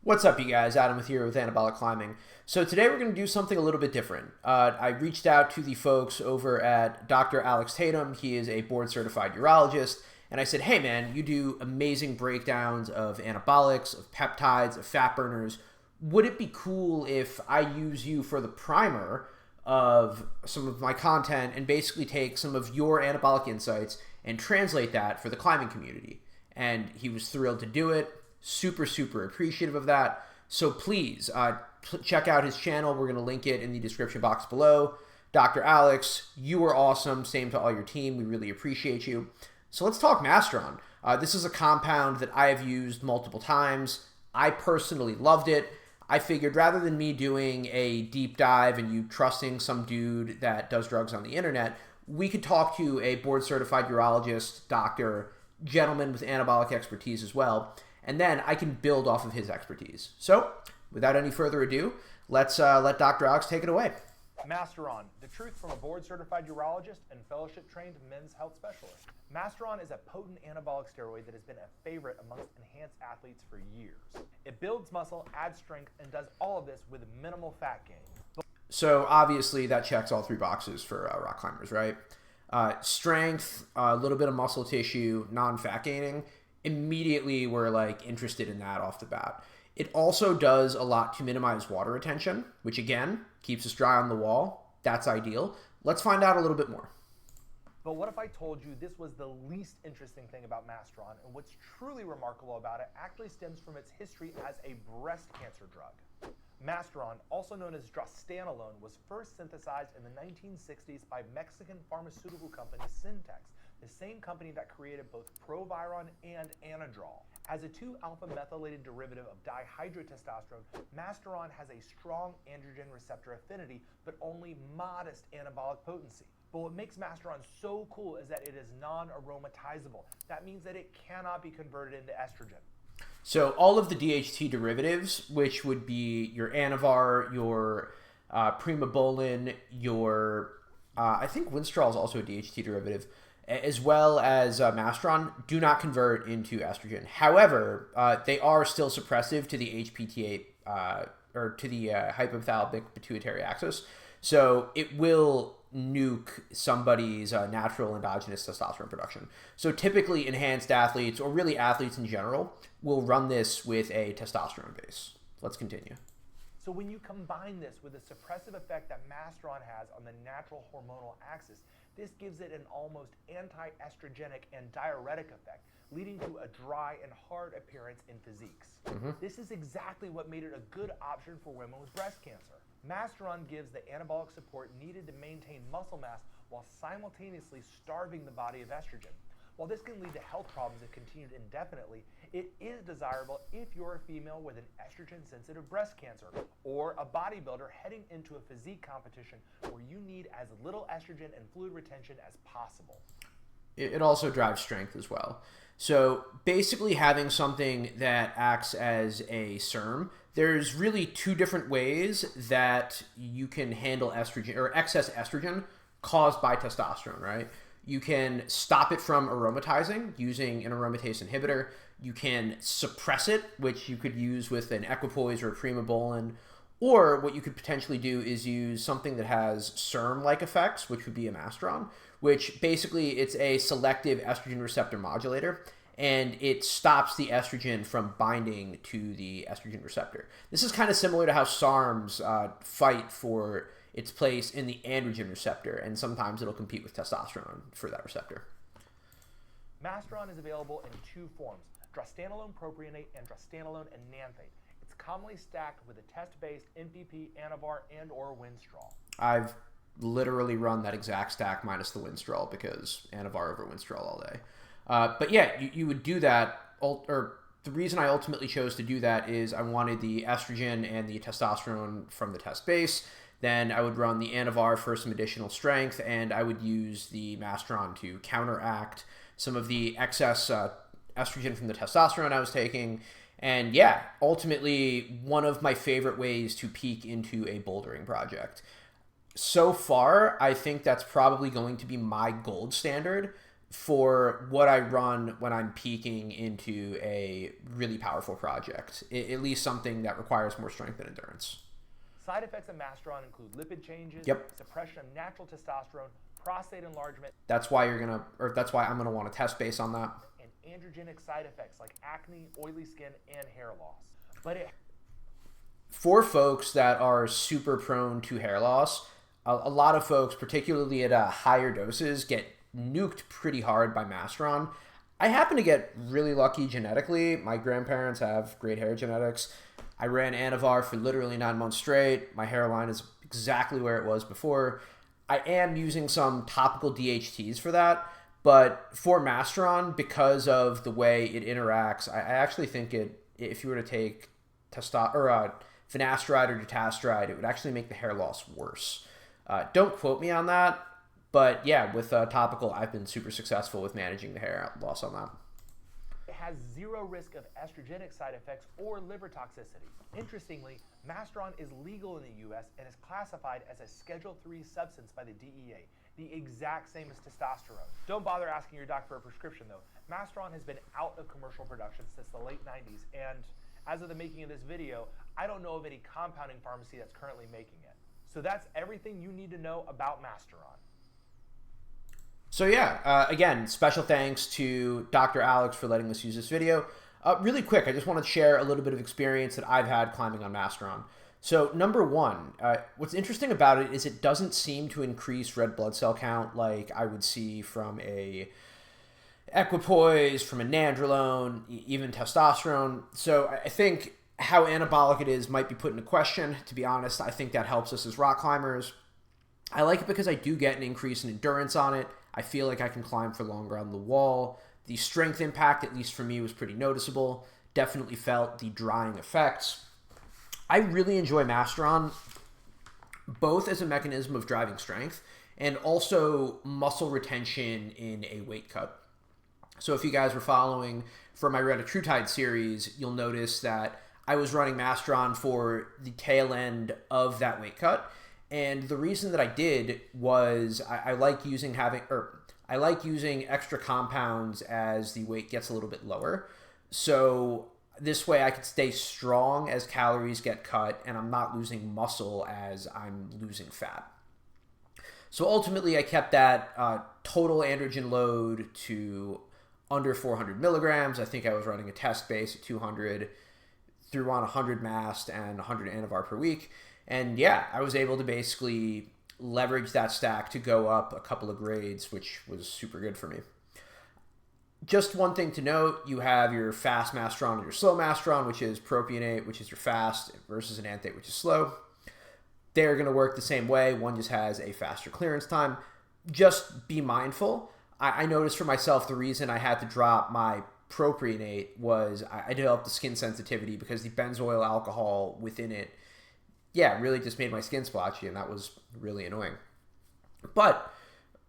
What's up, you guys? Adam here with Anabolic Climbing. So today we're going to do something a little bit different. I reached out to the folks over at Dr. Alex Tatum. He is a board-certified urologist. And I said, hey man, you do amazing breakdowns of anabolics, of peptides, of fat burners. Would it be cool if I use you for the primer of some of my content and basically take some of your anabolic insights and translate that for the climbing community? And he was thrilled to do it. Super, super appreciative of that. So please check out his channel. We're going to link it in the description box below. Dr. Alex, you are awesome. Same to all your team. We really appreciate you. So let's talk Masteron. This is a compound that I have used multiple times. I personally loved it. I figured rather than me doing a deep dive and you trusting some dude that does drugs on the internet, we could talk to a board-certified urologist, doctor, gentleman with anabolic expertise as well. And then I can build off of his expertise. So, without any further ado, let's let Dr. Alex take it away. Masteron, the truth from a board-certified urologist and fellowship-trained men's health specialist. Masteron is a potent anabolic steroid that has been a favorite amongst enhanced athletes for years. It builds muscle, adds strength, and does all of this with minimal fat gain. So, obviously, that checks all three boxes for rock climbers, right? Strength, a little bit of muscle tissue, non-fat gaining. Immediately we're like interested in that off the bat. It also does a lot to minimize water retention, which again keeps us dry on the wall. That's ideal. Let's find out a little bit more. But what if I told you this was the least interesting thing about Masteron, and what's truly remarkable about it actually stems from its history as a breast cancer drug. Masteron, also known as drostanolone, was first synthesized in the 1960s by Mexican pharmaceutical company Syntex, the same company that created both Proviron and Anadrol. As a 2-alpha-methylated derivative of dihydrotestosterone, Masteron has a strong androgen receptor affinity, but only modest anabolic potency. But what makes Masteron so cool is that it is non-aromatizable. That means that it cannot be converted into estrogen. So all of the DHT derivatives, which would be your Anavar, your Primobolan, your, I think Winstrol is also a DHT derivative, as well as Masteron, do not convert into estrogen. However, they are still suppressive to the HPTA, or to the hypothalamic pituitary axis. So it will nuke somebody's natural endogenous testosterone production. So typically enhanced athletes, or really athletes in general, will run this with a testosterone base. Let's continue. So when you combine this with the suppressive effect that Masteron has on the natural hormonal axis, this gives it an almost anti-estrogenic and diuretic effect, leading to a dry and hard appearance in physiques. This is exactly what made it a good option for women with breast cancer. Masteron gives the anabolic support needed to maintain muscle mass while simultaneously starving the body of estrogen. While this can lead to health problems if continued indefinitely, it is desirable if you're a female with an estrogen-sensitive breast cancer or a bodybuilder heading into a physique competition where you need as little estrogen and fluid retention as possible. It also drives strength as well. So basically having something that acts as a SERM, there's really two different ways that you can handle estrogen or excess estrogen caused by testosterone, right? You can stop it from aromatizing using an aromatase inhibitor. You can suppress it, which you could use with an equipoise or a primobolan. Or what you could potentially do is use something that has SERM-like effects, which would be a Masteron, which basically it's a selective estrogen receptor modulator, and it stops the estrogen from binding to the estrogen receptor. This is kind of similar to how SARMs fight for its place in the androgen receptor, and sometimes it'll compete with testosterone for that receptor. Masteron is available in two forms, drostanolone propionate and drostanolone enanthate. It's commonly stacked with a test-based NPP, Anavar, and or Winstrol. I've literally run that exact stack minus the Winstrol because Anavar over Winstrol all day. But yeah, you would do that, or the reason I ultimately chose to do that is I wanted the estrogen and the testosterone from the test base. Then I would run the Anavar for some additional strength, and I would use the Masteron to counteract some of the excess estrogen from the testosterone I was taking. And yeah, ultimately one of my favorite ways to peek into a bouldering project. So far, I think that's probably going to be my gold standard for what I run when I'm peaking into a really powerful project, at least something that requires more strength and endurance. Side effects of Masteron include lipid changes, Yep. suppression of natural testosterone, prostate enlargement, That's why that's why I'm gonna want to test base on that. and androgenic side effects like acne, oily skin, and hair loss. But For folks that are super prone to hair loss, a lot of folks, particularly at higher doses, get nuked pretty hard by Masteron. I happen to get really lucky genetically. My grandparents have great hair genetics. I ran Anavar for literally 9 months straight. My hairline is exactly where it was before. I am using some topical DHTs for that, but for Masteron, because of the way it interacts, I actually think if you were to take finasteride or dutasteride, it would actually make the hair loss worse. Don't quote me on that, but yeah, with topical, I've been super successful with managing the hair loss on that. it has zero risk of estrogenic side effects or liver toxicity. Interestingly, Masteron is legal in the U.S. and is classified as a Schedule III substance by the DEA, the exact same as testosterone. Don't bother asking your doc for a prescription, though. Masteron has been out of commercial production since the late 90s, and as of the making of this video, I don't know of any compounding pharmacy that's currently making it. So that's everything you need to know about Masteron. So yeah, again, special thanks to Dr. Alex for letting us use this video. Really quick, I just want to share a little bit of experience that I've had climbing on Masteron. So number one, what's interesting about it is it doesn't seem to increase red blood cell count like I would see from a equipoise, from a nandrolone, even testosterone. So I think how anabolic it is might be put into question. To be honest, I think that helps us as rock climbers. I like it because I do get an increase in endurance on it. I feel like I can climb for longer on the wall. The strength impact, at least for me, was pretty noticeable. Definitely felt the drying effects. I really enjoy Masteron, both as a mechanism of driving strength and also muscle retention in a weight cut. So if you guys were following for my Retatrutide series, you'll notice that I was running Masteron for the tail end of that weight cut. And the reason that I did was I like using extra compounds as the weight gets a little bit lower. So this way I could stay strong as calories get cut and I'm not losing muscle as I'm losing fat. So ultimately I kept that total androgen load to under 400 milligrams. I think I was running a test base at 200, threw on 100 mast and 100 Anavar per week. And yeah, I was able to basically leverage that stack to go up a couple of grades, which was super good for me. Just one thing to note, you have your fast Masteron and your slow Masteron, which is propionate, which is your fast, versus an anthate, which is slow. They're going to work the same way. One just has a faster clearance time. Just be mindful. I noticed for myself the reason I had to drop my propionate was I developed a skin sensitivity because the benzoyl alcohol within it, yeah, really just made my skin splotchy, and that was really annoying. But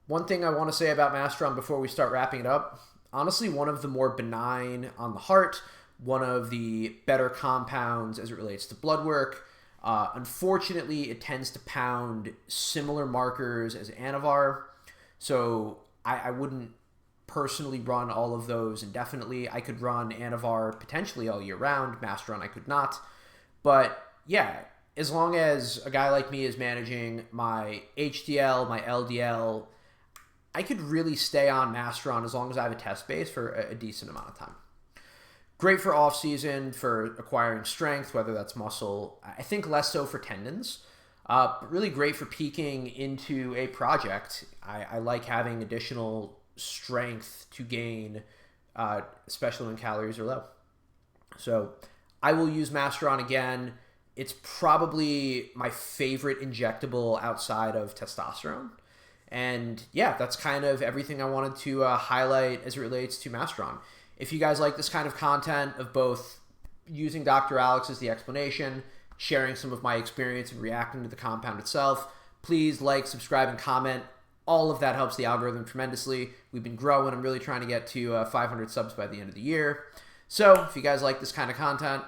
one thing I want to say about Masteron before we start wrapping it up, honestly, one of the more benign on the heart, one of the better compounds as it relates to blood work. Unfortunately, it tends to pound similar markers as Anavar, so I wouldn't personally run all of those indefinitely. I could run Anavar potentially all year round. Masteron I could not. But yeah, as long as a guy like me is managing my HDL, my LDL, I could really stay on Masteron as long as I have a test base for a decent amount of time. Great for off-season, for acquiring strength, whether that's muscle. I think less so for tendons. But really great for peaking into a project. I like having additional strength to gain, especially when calories are low. So I will use Masteron again. It's probably my favorite injectable outside of testosterone. And yeah, that's kind of everything I wanted to highlight as it relates to Masteron. If you guys like this kind of content of both using Dr. Alex as the explanation, sharing some of my experience and reacting to the compound itself, please like, subscribe, and comment. All of that helps the algorithm tremendously. We've been growing. I'm really trying to get to 500 subs by the end of the year. So if you guys like this kind of content,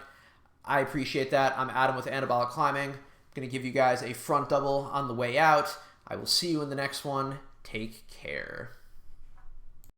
I appreciate that. I'm Adam with Anabolic Climbing. I'm going to give you guys a front double on the way out. I will see you in the next one. Take care.